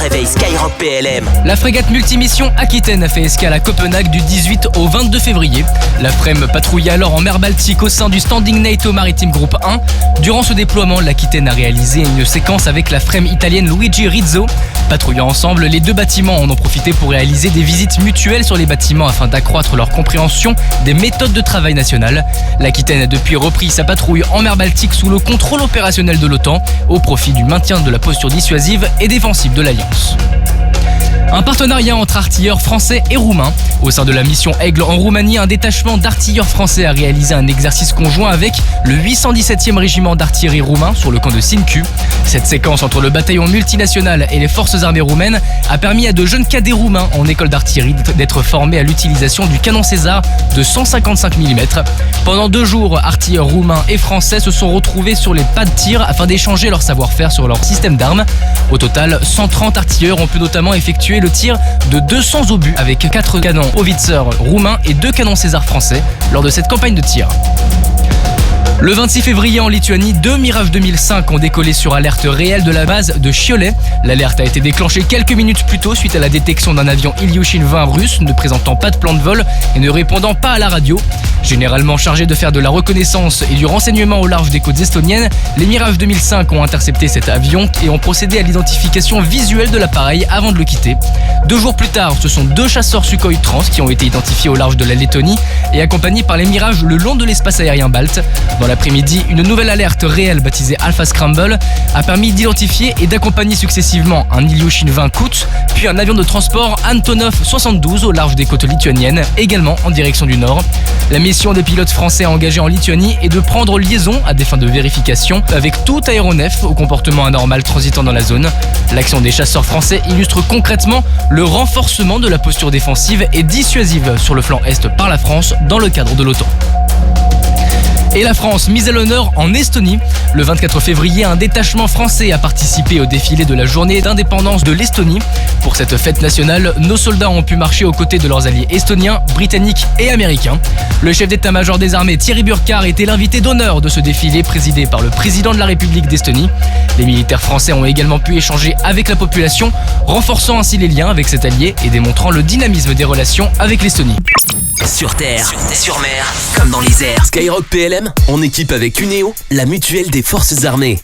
réveil Skyrock PLM. La frégate multimission Aquitaine a fait escale à Copenhague du 18 au 22 février. La FREM patrouillait alors en mer Baltique au sein du Standing NATO Maritime Group 1. Durant ce déploiement, l'Aquitaine a réalisé une séquence avec la FREM italienne Luigi Rizzo. Patrouillant ensemble, les deux bâtiments en ont profité pour réaliser des visites mutuelles sur les bâtiments afin d'accroître leur compréhension des méthodes de travail nationales. L'Aquitaine a depuis repris sa patrouille en mer Baltique sous le contrôle opérationnel de l'OTAN, au profit du maintien de la posture dissuasive et défensive de l'Alliance. Un partenariat entre artilleurs français et roumains. Au sein de la mission Aigle en Roumanie, un détachement d'artilleurs français a réalisé un exercice conjoint avec le 817e régiment d'artillerie roumain sur le camp de Sincu. Cette séquence entre le bataillon multinational et les forces armées roumaines a permis à de jeunes cadets roumains en école d'artillerie d'être formés à l'utilisation du canon César de 155 mm. Pendant 2 jours, artilleurs roumains et français se sont retrouvés sur les pas de tir afin d'échanger leur savoir-faire sur leur système d'armes. Au total, 130 artilleurs ont pu notamment effectuer le tir de 200 obus avec 4 canons Howitzer roumains et 2 canons César français lors de cette campagne de tir. Le 26 février en Lituanie, 2 Mirage 2005 ont décollé sur alerte réelle de la base de Cholet. L'alerte a été déclenchée quelques minutes plus tôt suite à la détection d'un avion Ilyushin 20 russe ne présentant pas de plan de vol et ne répondant pas à la radio. Généralement chargés de faire de la reconnaissance et du renseignement au large des côtes estoniennes, les Mirage 2005 ont intercepté cet avion et ont procédé à l'identification visuelle de l'appareil avant de le quitter. 2 jours plus tard, ce sont 2 chasseurs Sukhoi Trans qui ont été identifiés au large de la Lettonie et accompagnés par les Mirages le long de l'espace aérien balte. Dans l'après-midi, une nouvelle alerte réelle baptisée Alpha Scramble a permis d'identifier et d'accompagner successivement un Ilyushin 20 Kut, puis un avion de transport Antonov 72 au large des côtes lituaniennes, également en direction du nord. La mission des pilotes français engagés en Lituanie est de prendre liaison à des fins de vérification avec tout aéronef au comportement anormal transitant dans la zone. L'action des chasseurs français illustre concrètement le renforcement de la posture défensive et dissuasive sur le flanc est par la France dans le cadre de l'OTAN. Et la France mise à l'honneur en Estonie. Le 24 février, un détachement français a participé au défilé de la journée d'indépendance de l'Estonie. Pour cette fête nationale, nos soldats ont pu marcher aux côtés de leurs alliés estoniens, britanniques et américains. Le chef d'état-major des armées Thierry Burkhardt était l'invité d'honneur de ce défilé présidé par le président de la République d'Estonie. Les militaires français ont également pu échanger avec la population, renforçant ainsi les liens avec cet allié et démontrant le dynamisme des relations avec l'Estonie. Sur terre, sur mer, comme dans les airs. Skyrock PLM, en équipe avec Cuneo, la mutuelle des forces armées.